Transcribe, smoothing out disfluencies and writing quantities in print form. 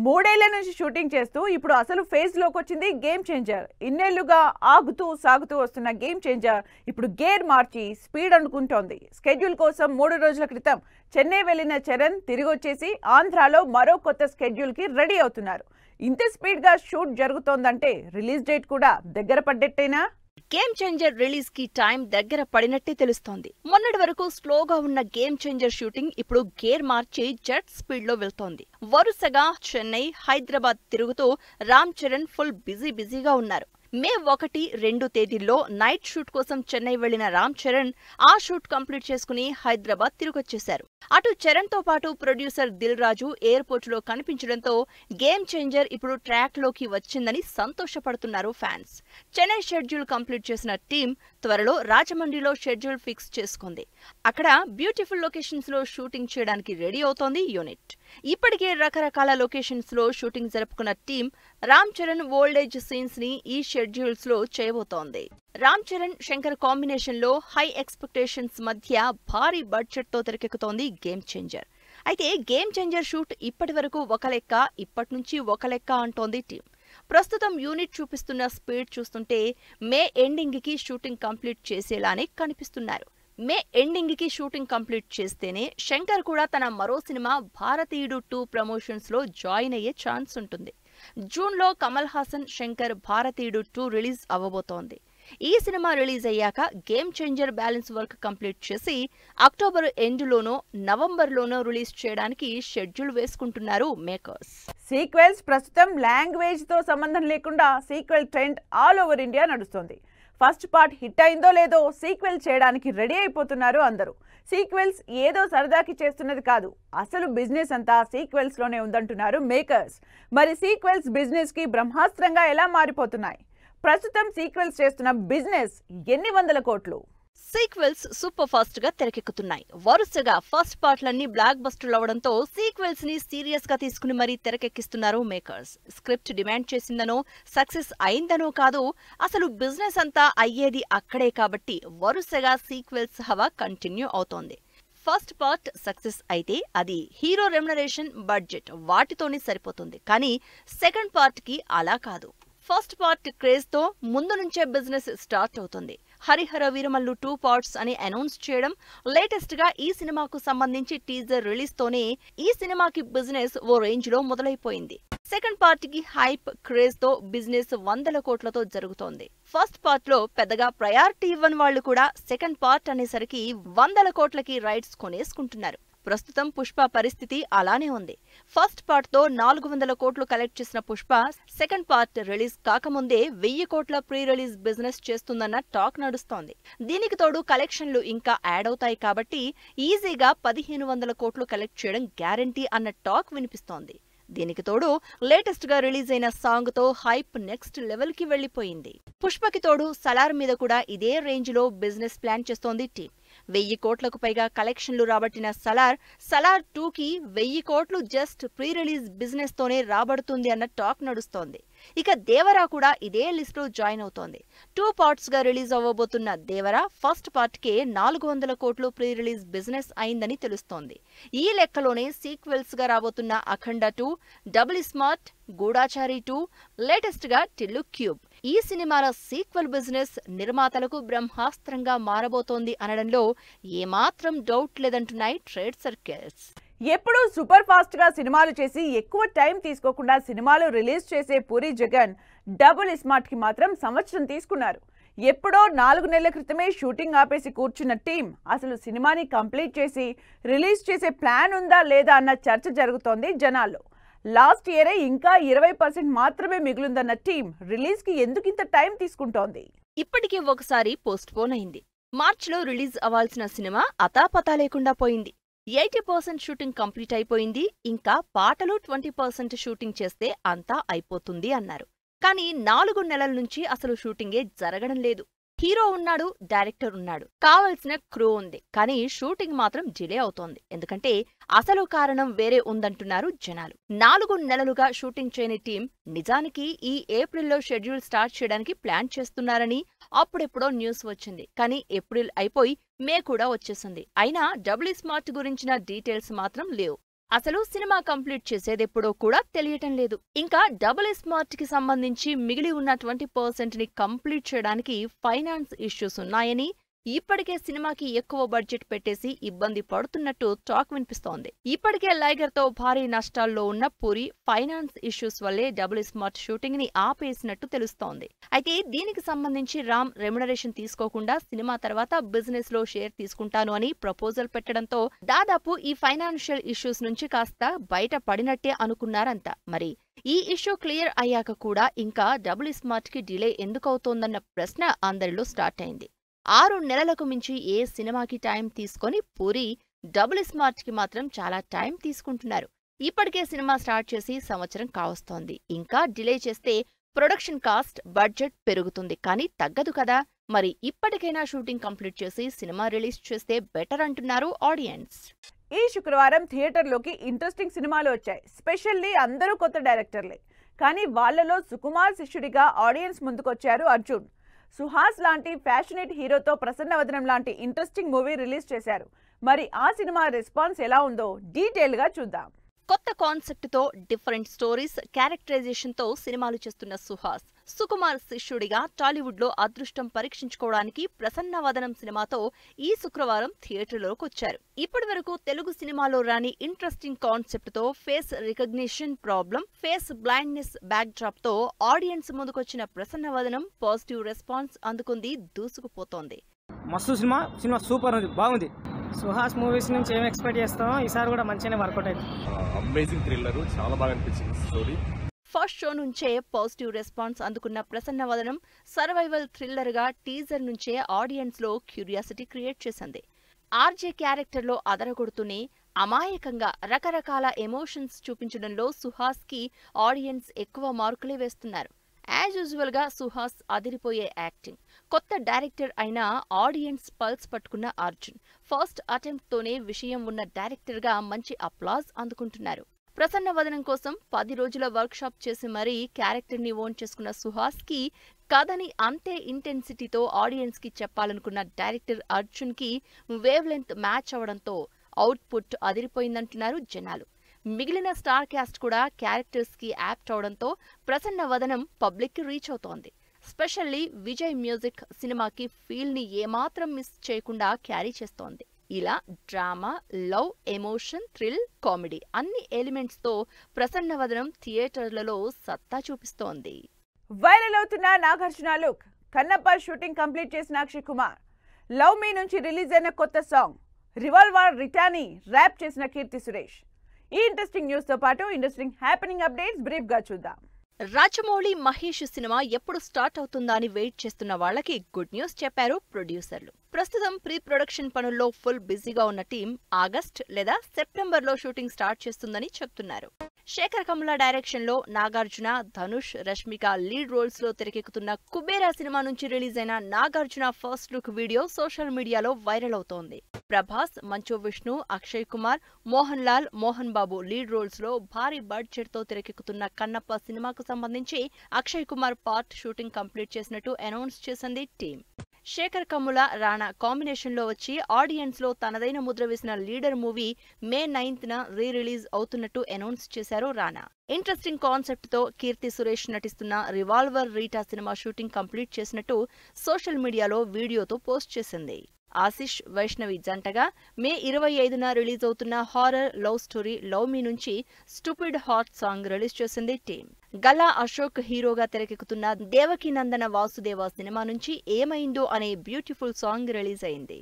మూడేళ్ల నుంచి షూటింగ్ చేస్తూ ఇప్పుడు అసలు ఫేజ్ లోకి వచ్చింది గేమ్ చేంజర్. ఇన్నేళ్లుగా ఆగుతూ సాగుతూ వస్తున్న గేమ్ చేంజర్ ఇప్పుడు గేర్ మార్చి స్పీడ్ అనుకుంటోంది. స్కెడ్యూల్ కోసం 3 రోజుల క్రితం చెన్నై వెళ్లిన చరణ్ తిరిగి వచ్చేసి ఆంధ్రాలో మరో కొత్త స్కెడ్యూల్ కి రెడీ అవుతున్నారు. ఇంత స్పీడ్ గా షూట్ జరుగుతోందంటే రిలీజ్ డేట్ కూడా దగ్గర పడ్డట్టేనా? గేమ్ చేంజర్ రిలీజ్ కి టైం దగ్గర పడినట్టే తెలుస్తోంది. మొన్నటి వరకు స్లోగా ఉన్న గేమ్ చేంజర్ షూటింగ్ ఇప్పుడు గేర్ మార్చి జెట్ స్పీడ్ లో వెళ్తోంది. వరుసగా చెన్నై, హైదరాబాద్ తిరుగుతూ రామ్ చరణ్ ఫుల్ బిజీగా ఉన్నారు. మే 1, 2 తేదీల్లో నైట్ షూట్ కోసం చెన్నై వెళ్లిన రామ్ చరణ్ ఆ షూట్ కంప్లీట్ చేసుకుని హైదరాబాద్ తిరిగొచ్చేశారు. అటు చరణ్ తో పాటు ప్రొడ్యూసర్ దిల్ రాజు ఎయిర్పోర్ట్ లో కనిపించడంతో గేమ్ చేంజర్ ఇప్పుడు ట్రాక్ లోకి వచ్చిందని సంతోషపడుతున్నారు ఫ్యాన్స్. చెన్నై షెడ్యూల్ కంప్లీట్ చేసిన టీం త్వరలో రాజమండ్రిలో షెడ్యూల్ ఫిక్స్ చేసుకుంది. అక్కడ బ్యూటిఫుల్ లొకేషన్స్ లో షూటింగ్ చేయడానికి రెడీ అవుతోంది యూనిట్. ఇప్పటికే రకరకాల లొకేషన్స్ లో షూటింగ్ జరుపుకున్న team Ram Charan old age scenes ని ఈ షెడ్యూల్స్ లో చేయబోతోంది. రామ్ చరణ్, శంకర్ కాంబినేషన్ లో హై ఎక్స్పెక్టేషన్స్ మధ్య భారీ బడ్జెట్ తో తెరకెక్కుతోంది గేమ్ చేంజర్. అయితే గేమ్ చేంజర్ షూట్ ఇప్పటి వరకు ఒక లెక్క, ఇప్పటి నుంచి ఒక లెక్క అంటోంది టీం. ప్రస్తుతం యూనిట్ చూపిస్తున్న స్పీడ్ చూస్తుంటే మే ఎండింగ్ కి షూటింగ్ కంప్లీట్ చేసేలానే కనిపిస్తున్నారు. మే ఎండింగ్ కి షూటింగ్ కంప్లీట్ చేస్తేనే శంకర్ కూడా తన మరో సినిమా భారతీయుడు 2 ప్రమోషన్స్ లో జాయిన్ అయ్యే ఛాన్స్ ఉంటుంది. జూన్ లో కమల్ హాసన్, శంకర్ భారతీయుడు 2 రిలీజ్ అవ్వబోతోంది. ఈ సినిమా రిలీజ్ అయ్యాక game changer balance work complete చేసి అక్టోబర్ ఎండ్ లోనో నవంబర్ లోనో రిలీజ్ చేయడానికి షెడ్యూల్ వేసుకుంటున్నారు మేకర్స్. సీక్వెల్స్ ప్రస్తుతం లాంగ్వేజ్ తో సంబంధం లేకుండా sequel trend all over India నడుస్తుంది. ఫస్ట్ పార్ట్ హిట్ అయిందో లేదో సీక్వెల్ చేయడానికి రెడీ అయిపోతున్నారు అందరూ. సీక్వెల్స్ ఏదో సరదాకి చేస్తున్నది కాదు, అసలు బిజినెస్ అంతా సీక్వెల్స్ లోనే ఉందంటున్నారు మేకర్స్. మరి సీక్వెల్స్ బిజినెస్ కి బ్రహ్మాస్త్రంగా ఎలా మారిపోతున్నాయి? ప్రస్తుతం సీక్వెల్స్ చేస్తున్న బిజినెస్ ఎన్ని వందల కోట్లు? సీక్వెల్స్ సూపర్ ఫాస్ట్ గా తెరకెక్కుతున్నాయి. వరుసగా ఫస్ట్ పార్ట్లన్నీ బ్లాక్ బస్టర్లు అవడంతో సీక్వెల్స్ ని సీరియస్ గా తీసుకుని మరీ తెరకెక్కిస్తున్నారు మేకర్స్. స్క్రిప్ట్ డిమాండ్ చేసిందనో, సక్సెస్ అయిందనో కాదు, అసలు బిజినెస్ అంతా అయ్యేది అక్కడే కాబట్టి వరుసగా సీక్వెల్స్ హవా కంటిన్యూ అవుతోంది. ఫస్ట్ పార్ట్ సక్సెస్ అయితే అది హీరో రెమ్యునరేషన్, బడ్జెట్ వాటితోనే సరిపోతుంది. కానీ సెకండ్ పార్ట్ కి అలా కాదు. ఫస్ట్ పార్ట్ క్రేజ్ తో ముందు నుంచే బిజినెస్ స్టార్ట్ అవుతుంది. హరిహర వీరమల్లు 2 పార్ట్స్ అని అనౌన్స్ చేయడం, లేటెస్ట్ గా ఈ సినిమాకు సంబంధించి టీజర్ రిలీజ్ తోనే ఈ సినిమాకి బిజినెస్ ఓ రేంజ్ లో మొదలైపోయింది. సెకండ్ పార్ట్ కి హైప్, క్రేజ్ తో బిజినెస్ వందల కోట్లతో జరుగుతోంది. ఫస్ట్ పార్ట్ లో పెద్దగా ప్రయారిటీ ఇవ్వని వాళ్లు కూడా సెకండ్ పార్ట్ అనేసరికి వందల కోట్లకి రైట్స్ కొనేసుకుంటున్నారు. ప్రస్తుతం పుష్ప పరిస్థితి అలానే ఉంది. ఫస్ట్ పార్ట్ తో 400 కోట్లు కలెక్ట్ చేసిన పుష్ప సెకండ్ పార్ట్ రిలీజ్ కాకముందే 1000 కోట్ల ప్రీ రిలీజ్ బిజినెస్ చేస్తుందన్న టాక్ నడుస్తోంది. దీనికి తోడు కలెక్షన్లు ఇంకా యాడ్ అవుతాయి కాబట్టి ఈజీగా 1500 కోట్లు కలెక్ట్ చేయడం గ్యారంటీ అన్న టాక్ వినిపిస్తోంది. దీనికి తోడు లేటెస్ట్ గా రిలీజ్ అయిన సాంగ్ తో హైప్ నెక్స్ట్ లెవెల్ కి వెళ్లిపోయింది. పుష్పకి తోడు సలార్ మీద కూడా ఇదే రేంజ్ లో బిజినెస్ ప్లాన్ చేస్తోంది టీం. 1000 కోట్లకు పైగా కలెక్షన్లు రాబట్టిన సలార్ 2 కి 1000 కోట్లు జస్ట్ ప్రీ రిలీజ్ బిజినెస్ తోనే రాబడుతుంది అన్న టాక్ నడుస్తోంది. ఇక దేవరా కూడా ఇదే లిస్ట్ లో జాయిన్ అవుతోంది. 2 పార్ట్స్ గా రిలీజ్ అవ్వబోతున్న దేవరా ఫస్ట్ పార్ట్ కే 400 కోట్లు ప్రీ రిలీజ్ బిజినెస్ అయిందని తెలుస్తోంది. ఈ లెక్కలోనే సీక్వెల్స్ గా రాబోతున్న అఖండ 2, డబుల్ స్మార్ట్, గూఢాచారి 2, లేటెస్ట్ గా టిల్లు క్యూబ్ ఈ సినిమాల సీక్వెల్ బిజినెస్ నిర్మాతలకు బ్రహ్మాస్త్రంగా మారబోతోంది అనడంలో ఏమాత్రం డౌట్ లేదంటున్నాయి ట్రేడ్ సర్కిల్స్. ఎప్పుడూ సూపర్ ఫాస్ట్ గా సినిమాలు చేసి ఎక్కువ టైం తీసుకోకుండా సినిమాలు రిలీజ్ చేసే పూరి జగన్ డబుల్ స్మార్ట్ కి మాత్రం సంవత్సరం తీసుకున్నారు. ఎప్పుడో 4 నెలల క్రితమే షూటింగ్ ఆపేసి కూర్చున్న టీం అసలు సినిమాని కంప్లీట్ చేసి రిలీజ్ చేసే ప్లాన్ ఉందా లేదా అన్న చర్చ జరుగుతోంది జనాల్లో. లాస్ట్ ఇయరే ఇంకా 20% మాత్రమే మిగులుందన్న టీం రిలీజ్ కి ఎందుకింత టైం తీసుకుంటోంది? ఇప్పటికే ఒకసారి పోస్ట్ పోన్ అయింది. మార్చిలో రిలీజ్ అవ్వాల్సిన సినిమా అతాపతా లేకుండా పోయింది. 80% షూటింగ్ కంప్లీట్ అయిపోయింది. ఇంకా పాటలు 20% షూటింగ్ చేస్తే అంతా అయిపోతుంది అన్నారు. కానీ 4 నెలల నుంచి అసలు షూటింగే జరగడం లేదు. హీరో ఉన్నాడు, డైరెక్టర్ ఉన్నాడు, కావలసిన క్రూ ఉంది. కానీ షూటింగ్ మాత్రం డిలే అవుతోంది. ఎందుకంటే అసలు కారణం వేరే ఉందంటున్నారు జనాలు. 4 నెలలుగా షూటింగ్ చేయని టీం నిజానికి ఈ ఏప్రిల్లో షెడ్యూల్ స్టార్ట్ చేయడానికి ప్లాన్ చేస్తున్నారని అప్పుడెప్పుడో న్యూస్ వచ్చింది. కానీ ఏప్రిల్ అయిపోయి మే కూడా వచ్చేసింది. అయినా డబుల్ స్మార్ట్ గురించిన డీటెయిల్స్ మాత్రం లేవు. అసలు సినిమా కంప్లీట్ చేసేదెప్పుడో కూడా తెలియటం లేదు. ఇంకా డబుల్ స్మార్ట్ కి సంబంధించి మిగిలి ఉన్న 20% ని కంప్లీట్ చేయడానికి ఫైనాన్స్ ఇష్యూస్ ఉన్నాయని, ఇప్పటికే సినిమాకి ఎక్కువ బడ్జెట్ పెట్టేసి ఇబ్బంది పడుతున్నట్టు టాక్ వినిపిస్తోంది. ఇప్పటికే లైగర్ తో భారీ నష్టాల్లో ఉన్న పూరి ఫైనాన్స్ ఇష్యూస్ వల్లే డబుల్ స్మార్ట్ షూటింగ్ ని ఆపేసినట్టు తెలుస్తోంది. అయితే దీనికి సంబంధించి రామ్ రెమ్యునరేషన్ తీసుకోకుండా సినిమా తర్వాత బిజినెస్ లో షేర్ తీసుకుంటాను అని ప్రపోజల్ పెట్టడంతో దాదాపు ఈ ఫైనాన్షియల్ ఇష్యూస్ నుంచి కాస్త బయట పడినట్టే అనుకున్నారంతా. మరి ఈ ఇష్యూ క్లియర్ అయ్యాక కూడా ఇంకా డబుల్ స్మార్ట్ కి డిలే ఎందుకవుతోందన్న ప్రశ్న అందరిలో స్టార్ట్ అయింది. 6 నెలలకు మించి ఏ సినిమాకి టైం తీసుకొని పూరి డబుల్ స్మార్ట్ కి మాత్రం చాలా టైం తీసుకుంటున్నారు. ఇప్పటికే సినిమా స్టార్ట్ చేసి సంవత్సరం కావస్తోంది. ఇంకా డిలే చేస్తే ప్రొడక్షన్ కాస్ట్, బడ్జెట్ పెరుగుతుంది, కానీ తగ్గదు కదా. మరి ఇప్పటికైనా షూటింగ్ కంప్లీట్ చేసి సినిమా రిలీజ్ చేస్తే బెటర్ అంటున్నారు ఆడియన్స్. ఈ శుక్రవారం థియేటర్లోకి ఇంట్రెస్టింగ్ సినిమాలు వచ్చాయి. స్పెషల్లీ అందరూ కొత్త డైరెక్టర్లే, కానీ వాళ్లలో సుకుమార్ శిష్యుడిగా ఆడియన్స్ ముందుకొచ్చారు అర్జున్. సుహాస్ లాంటి ఫ్యాషనేట్ హీరోతో ప్రసన్నవదనం లాంటి ఇంట్రెస్టింగ్ మూవీ రిలీజ్ చేశారు. మరి ఆ సినిమా రెస్పాన్స్ ఎలా ఉందో డీటెయిల్ గా చూద్దాం. కొత్త కాన్సెప్ట్ తో, డిఫరెంట్ స్టోరీస్, క్యారెక్టరైజేషన్ తో సినిమాలు చేస్తున్న సుహాస్ సుకుమార్ శిష్యుడిగా టాలీవుడ్ లో అదృష్టం పరీక్షించుకోవడానికి ప్రసన్నవదనం సినిమాతో ఈ శుక్రవారం థియేటర్లోకి వచ్చారు. ఇప్పటి వరకు తెలుగు సినిమాలో రాని ఇంట్రెస్టింగ్ కాన్సెప్ట్ తో face recognition problem, face blindness back drop తో ఆడియన్స్ ముందుకొచ్చిన ప్రసన్నవదనం పాజిటివ్ రెస్పాన్స్ అందుకుంది, దూసుకుపోతోంది. మస్తు సినిమా సూపర్ ఉంది, బాగుంది. సుహాస్ మూవీస్ నుంచి ఏం ఎక్స్పెక్ట్ చేస్తామో ఈసారి కూడా మంచిగానే వర్కౌట్ అయింది. అమేజింగ్ థ్రిల్లర్, చాలా బాగా అనిపించింది స్టోరీ. ఫస్ట్ షో నుంచే పాజిటివ్ రెస్పాన్స్ అందుకున్న ప్రసన్నవదనం సర్వైవల్ థ్రిల్లర్ గా టీజర్ నుంచే ఆడియన్స్ లో క్యూరియాసిటీ క్రియేట్ చేసింది. ఆర్జే క్యారెక్టర్ లో అదరగొడుతూనే అమాయకంగా రకరకాల ఎమోషన్స్ చూపించడంలో సుహాస్ కి ఆడియన్స్ ఎక్కువ మార్కులే వేస్తున్నారు. యాజ్ యూజువల్ గా సుహాస్ అదిరిపోయే యాక్టింగ్. కొత్త డైరెక్టర్ అయినా ఆడియన్స్ పల్స్ పట్టుకున్న అర్జున్ ఫస్ట్ అటెంప్ట్ తోనే విషయం ఉన్న డైరెక్టర్ గా మంచి అప్లాజ్ అందుకుంటున్నారు. ప్రసన్నవదనం కోసం 10 రోజుల వర్క్ షాప్ చేసి మరీ క్యారెక్టర్ ని ఓన్ చేసుకున్న సుహాస్ కి కథని అంతే ఇంటెన్సిటీతో ఆడియన్స్ కి చెప్పాలనుకున్న డైరెక్టర్ అర్జున్ కి వేవ్ లెంత్ మ్యాచ్ అవడంతో అవుట్పుట్ అదిరిపోయిందంటున్నారు జనాలు. మిగిలిన స్టార్ క్యాస్ట్ కూడా క్యారెక్టర్స్ కి యాప్ట్ అవడంతో ప్రసన్నవదనం పబ్లిక్ కి రీచ్ అవుతోంది. స్పెషల్లీ విజయ్ మ్యూజిక్ సినిమాకి ఫీల్ ని ఏమాత్రం మిస్ చేయకుండా క్యారీ చేస్తోంది. ఇలా drama, love, emotion, thrill, comedy అన్ని ఎలిమెంట్స్ తో ప్రసన్నవదనం థియేటర్లలో సత్తా చూపిస్తోంది. వైరల్ అవుతున్న Nagarjuna look, Kannappa shooting complete చేసిన అక్షయ్ కుమార్, లవ్ మీ నుంచి రిలీజ్ అయిన కొత్త సాంగ్, రివాల్వర్ రిటాని ర్యాప్ చేసిన కీర్తి సురేష్. ఈ ఇంట్రెస్టింగ్ న్యూస్ తో పాటు ఇంట్రెస్టింగ్ హ్యాపెనింగ్ అప్డేట్స్ బ్రీఫ్ గా చూద్దాం. రాజమౌళి, మహేష్ సినిమా ఎప్పుడు స్టార్ట్ అవుతుందా అని వెయిట్ చేస్తున్న వాళ్ళకి గుడ్ న్యూస్ చెప్పారు ప్రొడ్యూసర్లు. ప్రస్తుతం ప్రీ ప్రొడక్షన్ పనుల్లో ఫుల్ బిజీగా ఉన్న టీం ఆగస్ట్ లేదా సెప్టెంబర్లో షూటింగ్ స్టార్ట్ చేస్తుందని చెప్తున్నారు. శేఖర్ కమ్ల డైరెక్షన్ లో నాగార్జున, ధనుష్, రష్మిక లీడ్ రోల్స్ లో తెరకెక్కుతున్న కుబేరా సినిమా నుంచి రిలీజ్ అయిన Nagarjuna first look video social మీడియాలో వైరల్ అవుతోంది. ప్రభాస్, మంచు విష్ణు, అక్షయ్ కుమార్, మోహన్ లాల్, మోహన్ బాబు లీడ్ రోల్స్ లో భారీ బడ్జెట్ తో తెరకెక్కుతున్న కన్నప్ప సినిమాకు సంబంధించి Akshay Kumar part shooting complete చేసినట్టు అనౌన్స్ చేసింది టీం. శేఖర్ కమ్ముల, రాణా కాంబినేషన్ లో వచ్చి ఆడియన్స్ లో తనదైన ముద్ర వేసిన లీడర్ మూవీ మే 9న రీ రిలీజ్ అవుతున్నట్టు అనౌన్స్ చేశారు రాణా. ఇంట్రెస్టింగ్ కాన్సెప్ట్ తో కీర్తి సురేష్ నటిస్తున్న revolver Rita cinema shooting complete చేసినట్టు సోషల్ మీడియాలో వీడియోతో పోస్ట్ చేసింది. ఆశిష్, వైష్ణవి జంటగా మే 25న రిలీజ్ అవుతున్న హారర్ లవ్ స్టోరీ లవ్ మీ నుంచి స్టూపిడ్ హాట్ సాంగ్ రిలీజ్ చేసింది టీం. గల్లా అశోక్ హీరోగా తెరకెక్కుతున్న దేవకీ నందన వాసుదేవ సినిమా నుంచి ఏమైందో అనే బ్యూటిఫుల్ సాంగ్ రిలీజ్ అయింది.